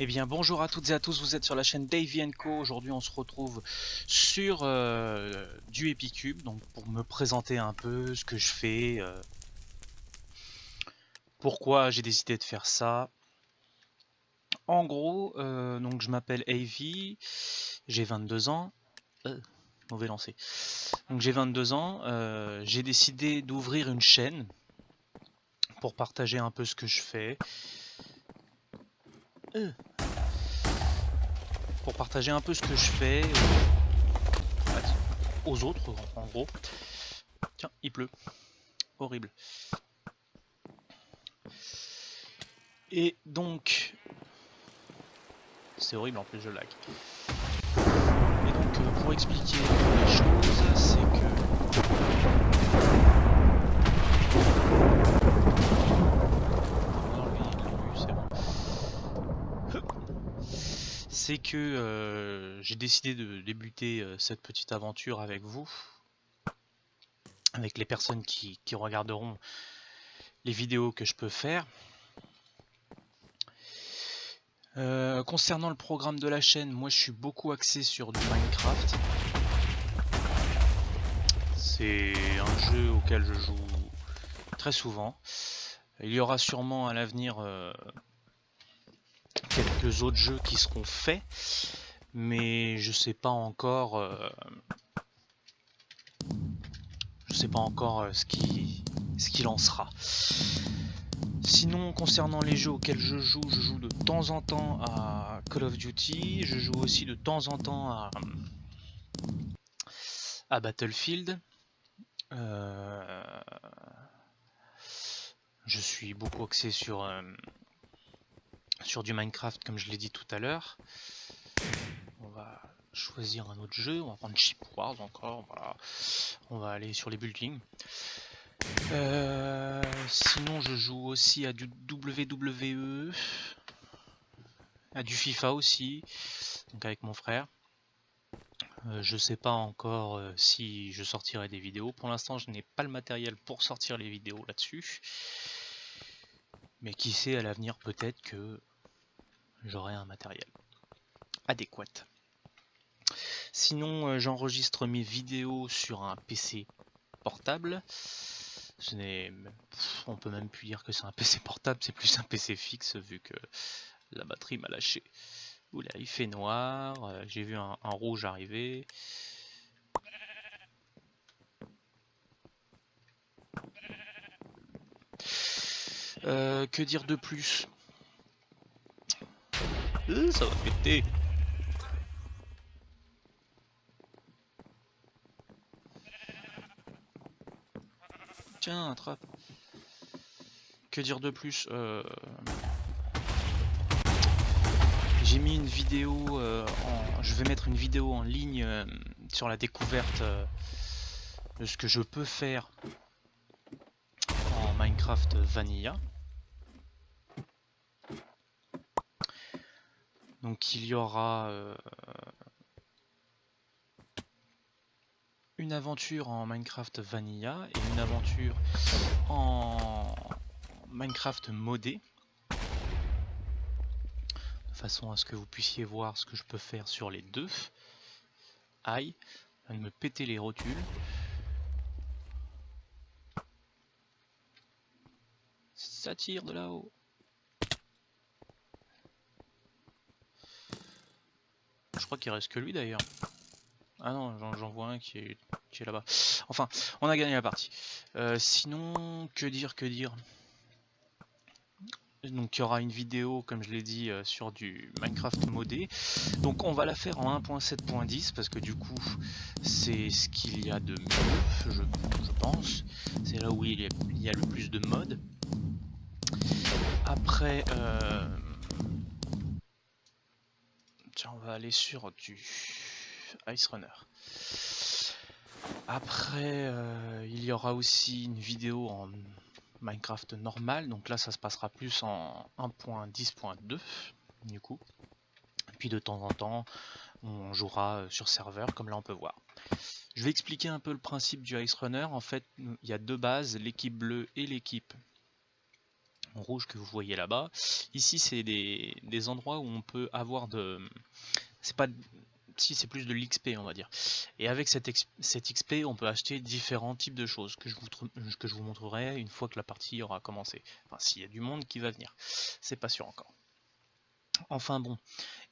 Eh bien bonjour à toutes et à tous, vous êtes sur la chaîne Davey & Co. Aujourd'hui on se retrouve sur du Epicube, donc pour me présenter un peu ce que je fais, pourquoi j'ai décidé de faire ça. En gros, donc je m'appelle Avey, j'ai 22 ans, mauvais lancé. Donc j'ai 22 ans, j'ai décidé d'ouvrir une chaîne pour partager un peu ce que je fais. Pour partager un peu ce que je fais aux autres, en gros. Tiens, il pleut. Horrible. Et donc, c'est horrible en plus, je lag. Et donc, pour expliquer les choses, c'est que j'ai décidé de débuter cette petite aventure avec vous, avec les personnes qui regarderont les vidéos que je peux faire. Concernant le programme de la chaîne, moi je suis beaucoup axé sur du Minecraft. C'est un jeu auquel je joue très souvent. Il y aura sûrement à l'avenir quelques autres jeux qui seront faits, mais je sais pas encore ce qu'il en sera. Sinon, concernant les jeux auxquels je joue de temps en temps à Call of Duty, je joue aussi de temps en temps à Battlefield. Je suis beaucoup axé sur du Minecraft comme je l'ai dit tout à l'heure. On va choisir un autre jeu, on va prendre Ship Wars encore, voilà. On va aller sur les buildings. Sinon je joue aussi à du WWE, à du FIFA aussi, donc avec mon frère. Je sais pas encore si je sortirai des vidéos. Pour l'instant je n'ai pas le matériel pour sortir les vidéos là-dessus. Mais qui sait, à l'avenir peut-être que j'aurai un matériel adéquat. Sinon j'enregistre mes vidéos sur un PC portable. On peut même plus dire que c'est un PC portable, c'est plus un PC fixe vu que la batterie m'a lâché. Oula, il fait noir, j'ai vu un rouge arriver. Que dire de plus? Ça va péter. Tiens, attrape. Que dire de plus? J'ai mis une vidéo je vais mettre une vidéo en ligne sur la découverte de ce que je peux faire en Minecraft Vanilla. Donc il y aura une aventure en Minecraft Vanilla et une aventure en Minecraft modé, de façon à ce que vous puissiez voir ce que je peux faire sur les deux. Aïe, je viens de me péter les rotules. Ça tire de là-haut. Je crois qu'il reste que lui d'ailleurs. Ah non, j'en vois un qui est là-bas. Enfin, on a gagné la partie. Sinon, que dire? Donc il y aura une vidéo, comme je l'ai dit, sur du Minecraft modé. Donc on va la faire en 1.7.10 parce que du coup c'est ce qu'il y a de mieux, je pense. C'est là où il y a le plus de mods. Après, tiens, on va aller sur du Ice Runner. Après, il y aura aussi une vidéo en Minecraft normal, donc là ça se passera plus en 1.10.2 du coup. Et puis de temps en temps on jouera sur serveur comme là on peut voir. Je vais expliquer un peu le principe du Ice Runner. En fait il y a deux bases, l'équipe bleue et l'équipe en rouge que vous voyez là-bas. Ici, c'est des endroits où on peut avoir de... C'est pas... Si, c'est plus de l'XP, on va dire. Et avec cette XP, on peut acheter différents types de choses que je vous montrerai une fois que la partie aura commencé. Enfin, s'il y a du monde qui va venir. C'est pas sûr encore. Enfin bon.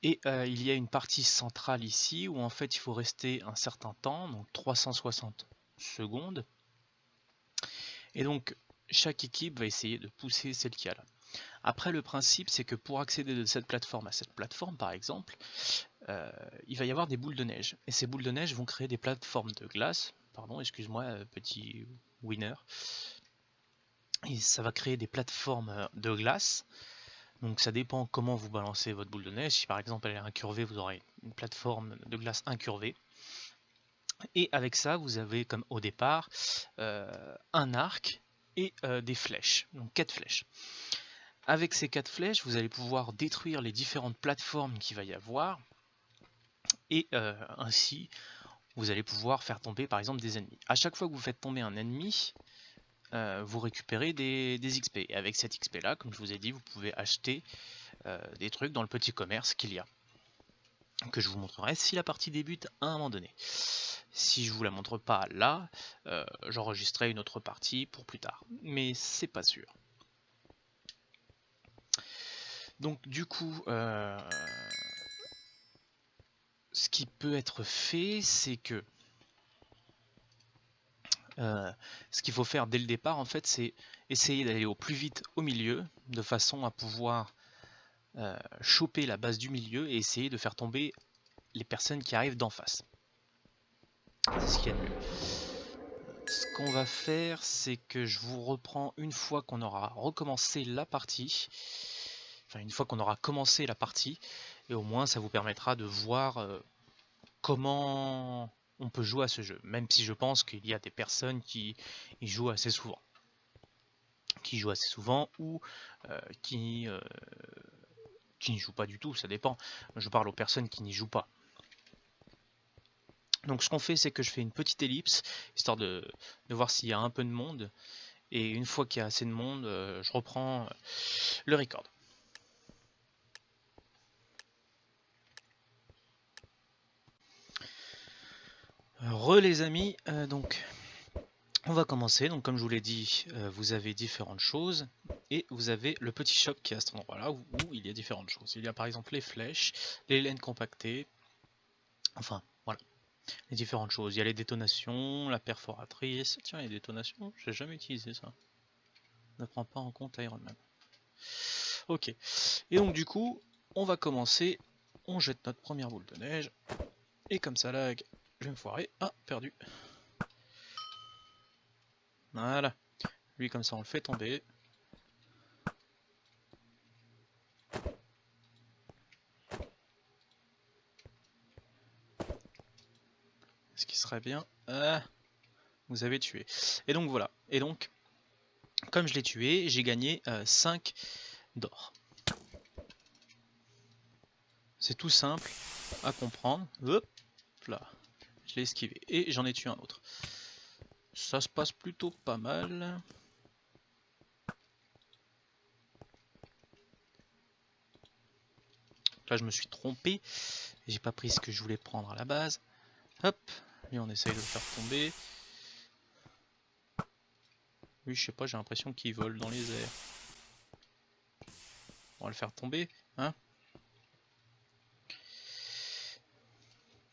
Et il y a une partie centrale ici où en fait il faut rester un certain temps, donc 360 secondes. Et donc chaque équipe va essayer de pousser celle qui a là. Après, le principe, c'est que pour accéder de cette plateforme à cette plateforme, par exemple, il va y avoir des boules de neige. Et ces boules de neige vont créer des plateformes de glace. Pardon, excuse-moi, petit winner. Et ça va créer des plateformes de glace. Donc ça dépend comment vous balancez votre boule de neige. Si par exemple elle est incurvée, vous aurez une plateforme de glace incurvée. Et avec ça, vous avez comme au départ un arc et des flèches. Donc 4 flèches. Avec ces 4 flèches, vous allez pouvoir détruire les différentes plateformes qu'il va y avoir. Et ainsi, vous allez pouvoir faire tomber par exemple des ennemis. À chaque fois que vous faites tomber un ennemi, vous récupérez des XP. Et avec cette XP là, comme je vous ai dit, vous pouvez acheter des trucs dans le petit commerce qu'il y a. Que je vous montrerai si la partie débute à un moment donné. Si je vous la montre pas là, j'enregistrerai une autre partie pour plus tard. Mais c'est pas sûr. Donc du coup, ce qui peut être fait, c'est que ce qu'il faut faire dès le départ, en fait, c'est essayer d'aller au plus vite au milieu, de façon à pouvoir choper la base du milieu et essayer de faire tomber les personnes qui arrivent d'en face. C'est ce qu'il y a de mieux. Ce qu'on va faire, c'est que je vous reprends une fois qu'on aura recommencé la partie. Enfin, une fois qu'on aura commencé la partie, et au moins ça vous permettra de voir comment on peut jouer à ce jeu, même si je pense qu'il y a des personnes qui y jouent assez souvent. Ou qui n'y jouent pas du tout, ça dépend. Je parle aux personnes qui n'y jouent pas. Donc ce qu'on fait, c'est que je fais une petite ellipse, histoire de voir s'il y a un peu de monde. Et une fois qu'il y a assez de monde, je reprends le record. Les amis, donc on va commencer. Donc comme je vous l'ai dit, vous avez différentes choses. Et vous avez le petit shop qui est à cet endroit là où il y a différentes choses. Il y a par exemple les flèches, les laines compactées, enfin voilà, les différentes choses. Il y a les détonations, la perforatrice. Tiens, les détonations, j'ai jamais utilisé ça. Ne prend pas en compte Iron Man. Ok, et donc du coup, on va commencer. On jette notre première boule de neige. Et comme ça, là, je vais me foirer. Ah, perdu. Voilà. Lui, comme ça, on le fait tomber. Ce qui serait bien. Ah, vous avez tué. Et donc voilà. Et donc, comme je l'ai tué, j'ai gagné 5 d'or. C'est tout simple à comprendre. Hop là. Je l'ai esquivé. Et j'en ai tué un autre. Ça se passe plutôt pas mal. Là, je me suis trompé. J'ai pas pris ce que je voulais prendre à la base. Hop. Lui, on essaye de le faire tomber. Lui, je sais pas, j'ai l'impression qu'il vole dans les airs. On va le faire tomber, hein.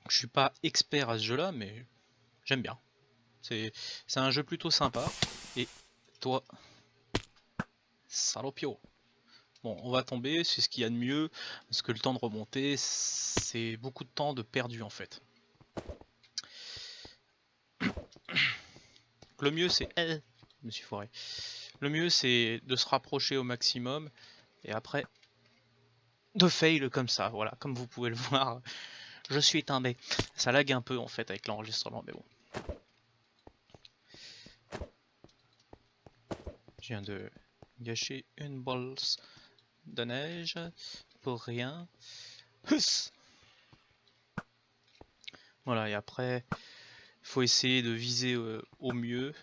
Je suis pas expert à ce jeu-là, mais j'aime bien. C'est un jeu plutôt sympa. Et toi, salopio. Bon, on va tomber, c'est ce qu'il y a de mieux, parce que le temps de remonter, c'est beaucoup de temps de perdu en fait. Le mieux c'est... je me suis foiré. Le mieux c'est de se rapprocher au maximum, et après, de fail comme ça, voilà, comme vous pouvez le voir. Je suis tombé. Ça lag un peu en fait avec l'enregistrement, mais bon. Je viens de gâcher une bolle de neige pour rien. Voilà, et après, il faut essayer de viser au mieux.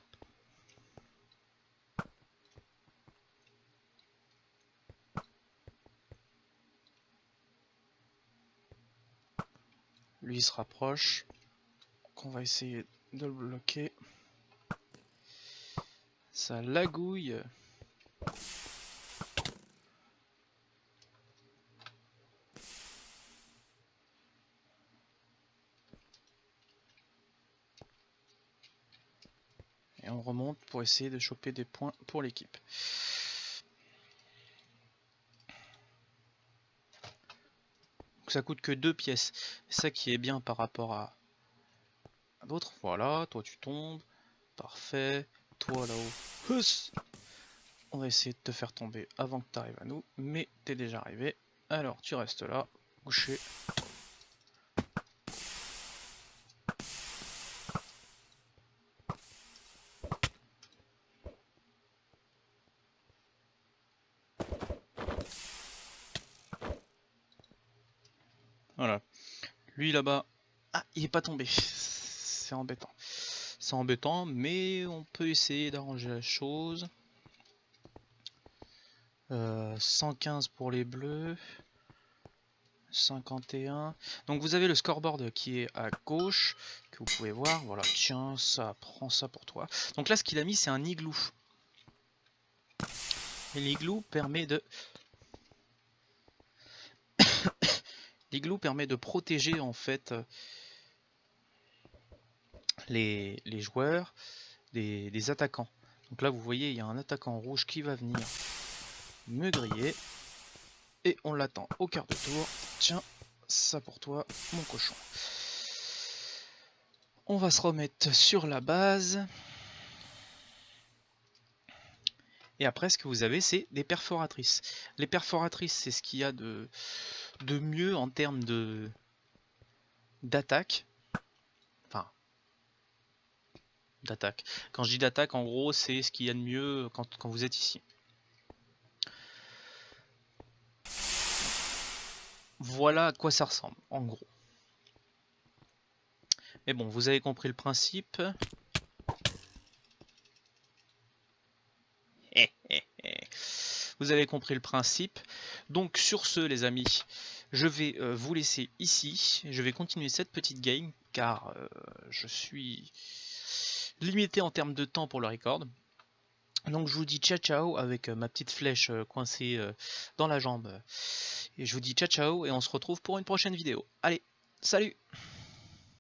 Lui il se rapproche. Donc on va essayer de le bloquer. Ça lagouille. Et on remonte pour essayer de choper des points pour l'équipe. Ça coûte que 2 pièces. C'est ça qui est bien par rapport à d'autres. Voilà, toi tu tombes. Parfait. Toi là-haut. On va essayer de te faire tomber avant que tu arrives à nous. Mais t'es déjà arrivé. Alors tu restes là, couché. Voilà. Lui là-bas. Ah, il est pas tombé. C'est embêtant. C'est embêtant, mais on peut essayer d'arranger la chose. 115 pour les bleus. 51. Donc vous avez le scoreboard qui est à gauche, que vous pouvez voir. Voilà, tiens, ça, prends ça pour toi. Donc là, ce qu'il a mis, c'est un igloo. Et l'igloo permet de... l'igloo permet de protéger en fait les joueurs des attaquants. Donc là, vous voyez, il y a un attaquant rouge qui va venir me griller. Et on l'attend au quart de tour. Tiens, ça pour toi, mon cochon. On va se remettre sur la base. Et après, ce que vous avez, c'est des perforatrices. Les perforatrices, c'est ce qu'il y a de mieux en termes d'attaque. Enfin, d'attaque. Quand je dis d'attaque, en gros, c'est ce qu'il y a de mieux quand vous êtes ici. Voilà à quoi ça ressemble, en gros. Mais bon, vous avez compris le principe. Vous avez compris le principe. Donc sur ce, les amis, je vais vous laisser ici. Je vais continuer cette petite game car je suis limité en termes de temps pour le record. Donc je vous dis ciao ciao avec ma petite flèche coincée dans la jambe. Et je vous dis ciao ciao et on se retrouve pour une prochaine vidéo. Allez, salut!